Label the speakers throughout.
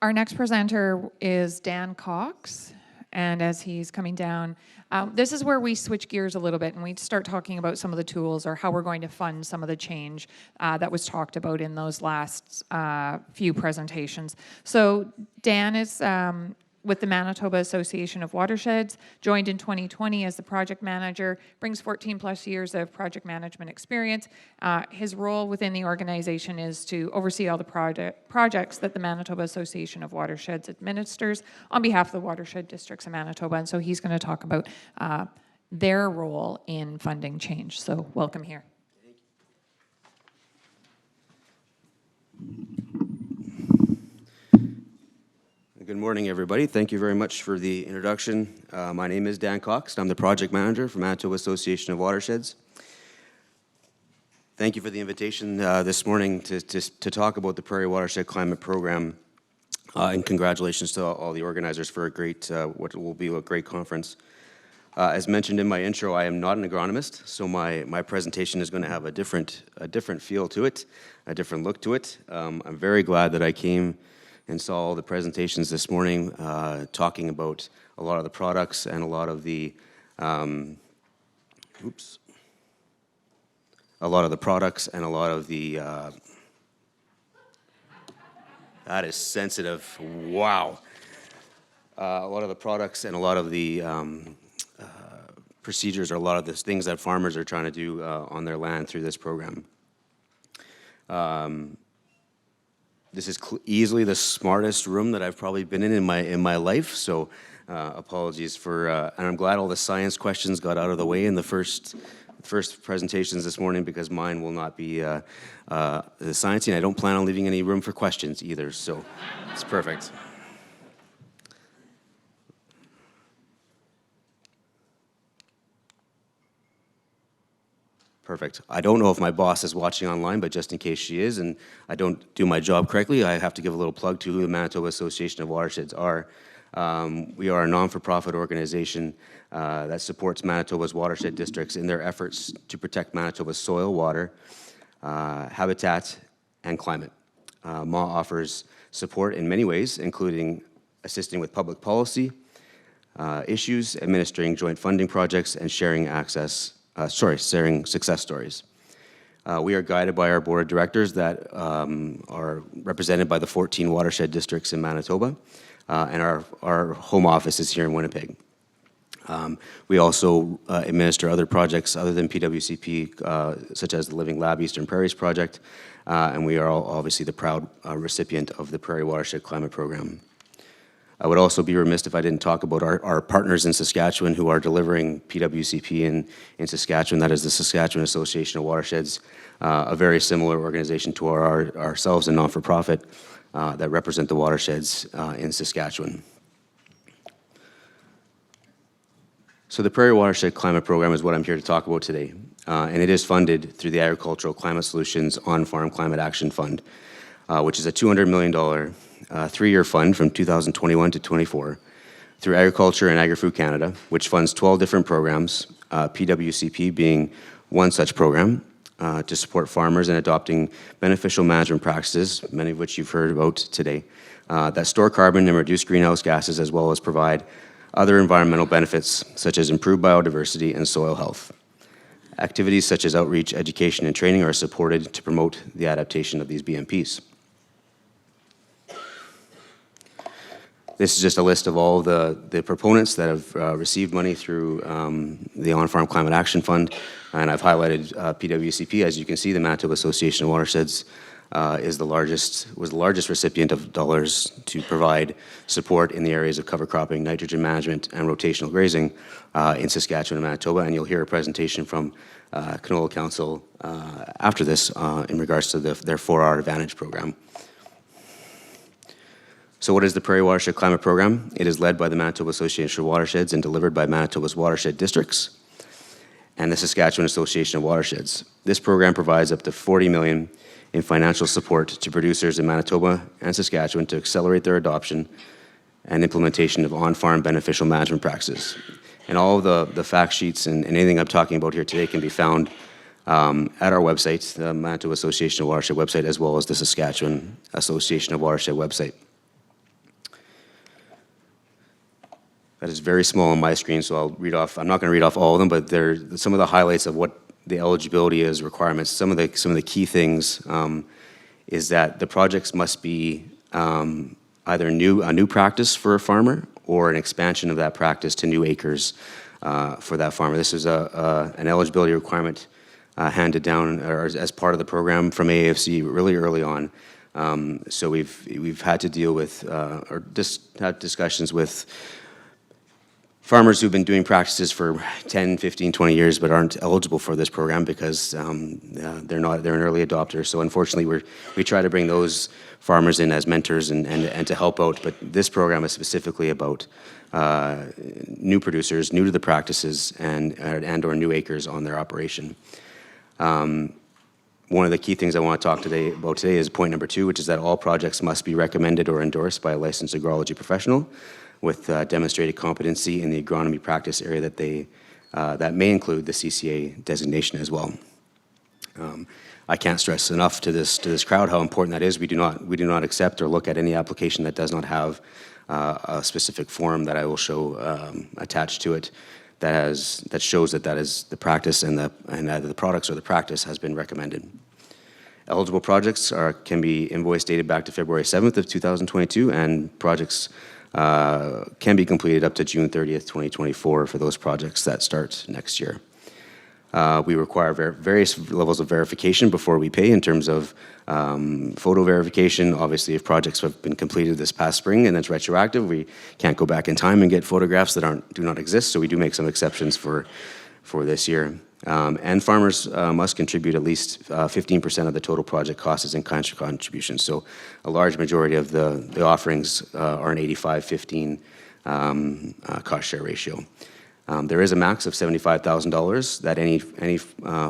Speaker 1: Our next presenter is Dan Cox, and as he's coming down, this is where we switch gears a little bit and we start talking about some of the tools or how we're going to fund some of the change that was talked about in those last few presentations. So Dan is with the Manitoba Association of Watersheds, joined in 2020 as the project manager, brings 14 plus years of project management experience. His role within the organization is to oversee all the projects that the Manitoba Association of Watersheds administers on behalf of the watershed districts in Manitoba. And so he's going to talk about their role in funding change. So welcome here.
Speaker 2: Good morning, everybody. Thank you very much for the introduction. My name is Dan Cox. I'm the project manager for Manitoba Association of Watersheds. Thank you for the invitation this morning to talk about the Prairie Watershed Climate Program, and congratulations to all the organizers for a great, what will be a great conference. As mentioned in my intro, I am not an agronomist, so my presentation is going to have a different feel to it, a different look to it. I'm very glad that I came and saw all the presentations this morning talking about a lot of the products and a lot of the that is sensitive, wow. A lot of the products and a lot of the procedures or a lot of the things that farmers are trying to do on their land through this program. This is easily the smartest room that I've probably been in my life, so apologies for, and I'm glad all the science questions got out of the way in the first presentations this morning, because mine will not be the sciencey, and I don't plan on leaving any room for questions either, so it's perfect. Perfect. I don't know if my boss is watching online, but just in case she is, and I don't do my job correctly, I have to give a little plug to who the Manitoba Association of Watersheds are. We are a non-for-profit organization that supports Manitoba's watershed districts in their efforts to protect Manitoba's soil, water, habitat, and climate. MAW offers support in many ways, including assisting with public policy issues, administering joint funding projects, and sharing success stories. We are guided by our board of directors that are represented by the 14 watershed districts in Manitoba, and our home office is here in Winnipeg. We also administer other projects other than PWCP, such as the Living Lab Eastern Prairies project, and we are obviously the proud recipient of the Prairie Watershed Climate Program. I would also be remiss if I didn't talk about our partners in Saskatchewan who are delivering PWCP in Saskatchewan. That is the Saskatchewan Association of Watersheds, a very similar organization to ourselves, a non-for-profit that represent the watersheds in Saskatchewan. So the Prairie Watershed Climate Program is what I'm here to talk about today, and it is funded through the Agricultural Climate Solutions On-Farm Climate Action Fund, which is a $200 million three-year fund from 2021 to 24 through Agriculture and Agri-Food Canada, which funds 12 different programs, PWCP being one such program, to support farmers in adopting beneficial management practices, many of which you've heard about today, that store carbon and reduce greenhouse gases, as well as provide other environmental benefits such as improved biodiversity and soil health. Activities such as outreach, education, and training are supported to promote the adaptation of these BMPs. This is just a list of all the proponents that have received money through the On-Farm Climate Action Fund, and I've highlighted PWCP. As you can see, the Manitoba Association of Watersheds was the largest recipient of dollars to provide support in the areas of cover cropping, nitrogen management, and rotational grazing in Saskatchewan and Manitoba, and you'll hear a presentation from Canola Council after this in regards to their 4R Advantage program. So what is the Prairie Watershed Climate Program? It is led by the Manitoba Association of Watersheds and delivered by Manitoba's watershed districts and the Saskatchewan Association of Watersheds. This program provides up to $40 million in financial support to producers in Manitoba and Saskatchewan to accelerate their adoption and implementation of on-farm beneficial management practices. And all of the fact sheets and anything I'm talking about here today can be found at our website, the Manitoba Association of Watershed website, as well as the Saskatchewan Association of Watershed website. that is very small on my screen, so I'll read off. I'm not going to read off all of them, but they're some of the highlights of what the eligibility is, requirements. Some of the key things is that the projects must be either a new practice for a farmer or an expansion of that practice to new acres for that farmer. This is an eligibility requirement handed down or as part of the program from AAFC really early on. So we've had to deal with or just had discussions with farmers who've been doing practices for 10, 15, 20 years but aren't eligible for this program because they're an early adopter. So unfortunately we try to bring those farmers in as mentors and to help out, but this program is specifically about new producers, new to the practices and or new acres on their operation. One of the key things I want to talk about today is point number 2, which is that all projects must be recommended or endorsed by a licensed agrology professional with demonstrated competency in the agronomy practice area that may include the CCA designation as well. I can't stress enough to this crowd how important that is. We do not accept or look at any application that does not have a specific form that I will show attached to it that shows that is the practice and either the products or the practice has been recommended. Eligible projects can be invoice dated back to February 7th of 2022, and projects can be completed up to June 30th, 2024 for those projects that start next year. We require various levels of verification before we pay in terms of photo verification. Obviously, if projects have been completed this past spring and it's retroactive, we can't go back in time and get photographs that do not exist, so we do make some exceptions for this year. And farmers must contribute at least 15% of the total project cost as in-kind contributions. So a large majority of the offerings are an 85-15 cost share ratio. There is a max of $75,000 that any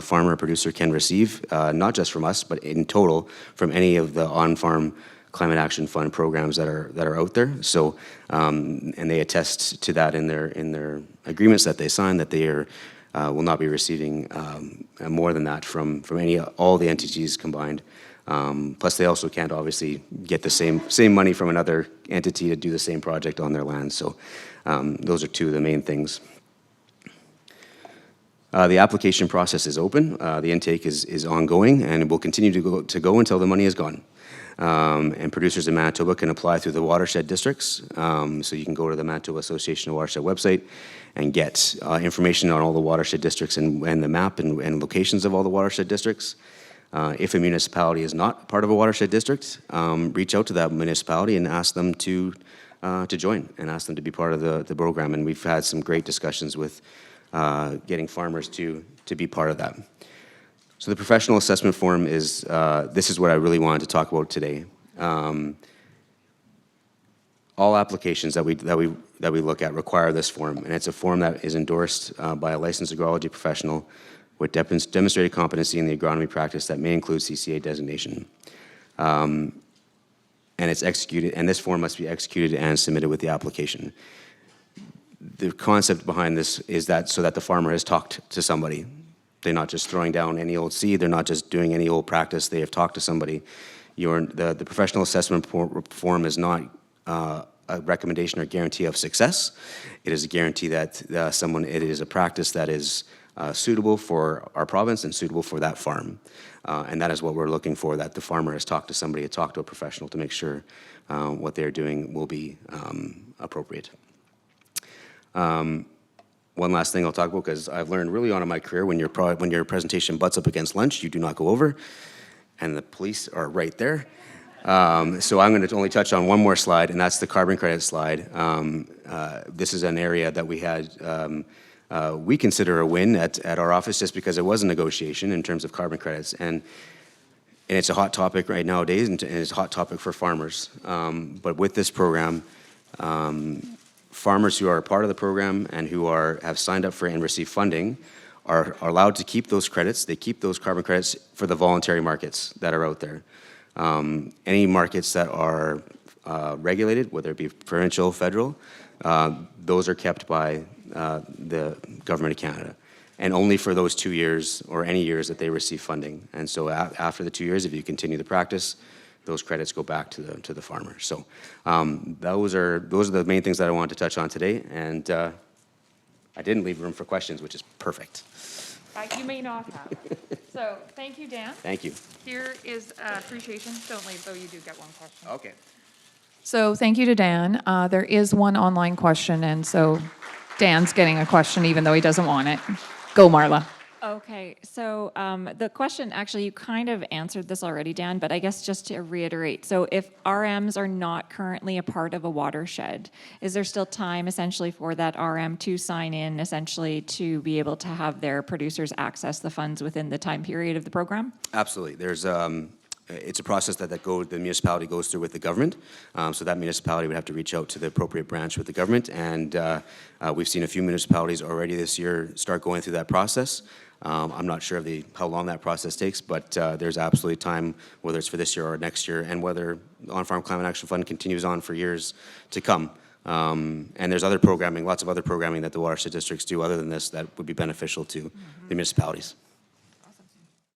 Speaker 2: farmer or producer can receive, not just from us, but in total from any of the on-farm climate action fund programs that are out there. So, and they attest to that in their agreements that they sign that they will not be receiving more than that from all the entities combined. Plus, they also can't obviously get the same money from another entity to do the same project on their land. So, those are two of the main things. The application process is open. The intake is ongoing, and it will continue to go until the money is gone. And producers in Manitoba can apply through the watershed districts. So you can go to the Manitoba Association of Watershed website and get information on all the watershed districts and the map and locations of all the watershed districts. If a municipality is not part of a watershed district, reach out to that municipality and ask them to join and ask them to be part of the program. And we've had some great discussions with getting farmers to be part of that. So the professional assessment form is, this is what I really wanted to talk about today. All applications that we look at require this form, and it's a form that is endorsed by a licensed agrology professional with demonstrated competency in the agronomy practice that may include CCA designation. And it's executed, and this form must be executed and submitted with the application. The concept behind this is that so that the farmer has talked to somebody. They're not just throwing down any old seed. They're not just doing any old practice. They have talked to somebody. The professional assessment form is not a recommendation or guarantee of success. It is a guarantee that it is a practice that is suitable for our province and suitable for that farm. And that is what we're looking for, that the farmer has talked to somebody, talked to a professional to make sure what they're doing will be appropriate. One last thing I'll talk about, because I've learned really on in my career, when your presentation butts up against lunch, you do not go over, and the police are right there. So I'm going to only touch on one more slide, and that's the carbon credit slide. This is an area that we consider a win at our office, just because it was a negotiation in terms of carbon credits, and it's a hot topic right nowadays, and it's a hot topic for farmers. But with this program, farmers who are a part of the program and who have signed up for and receive funding are allowed to keep those credits. They keep those carbon credits for the voluntary markets that are out there. Any markets that are regulated, whether it be provincial, federal, those are kept by the Government of Canada, and only for those 2 years or any years that they receive funding. And so after the 2 years, if you continue the practice, those credits go back to the farmer. So those are the main things that I wanted to touch on today, and I didn't leave room for questions, which is perfect.
Speaker 1: You may not have. So, thank you, Dan.
Speaker 2: Thank you.
Speaker 1: Here is appreciation. Don't leave, though you do get one question.
Speaker 2: Okay.
Speaker 1: So, thank you to Dan. There is one online question, and so Dan's getting a question even though he doesn't want it. Go, Marla.
Speaker 3: Okay, so the question, actually, you kind of answered this already, Dan, but I guess just to reiterate, so if RMs are not currently a part of a watershed, is there still time essentially for that RM to sign in, essentially to be able to have their producers access the funds within the time period of the program?
Speaker 2: Absolutely. There's it's a process that the municipality goes through with the government. So that municipality would have to reach out to the appropriate branch with the government, and we've seen a few municipalities already this year start going through that process. I'm not sure of how long that process takes, but there's absolutely time, whether it's for this year or next year, and whether the On-Farm Climate Action Fund continues on for years to come. And there's other programming, lots of other programming that the watershed districts do other than this that would be beneficial to the municipalities.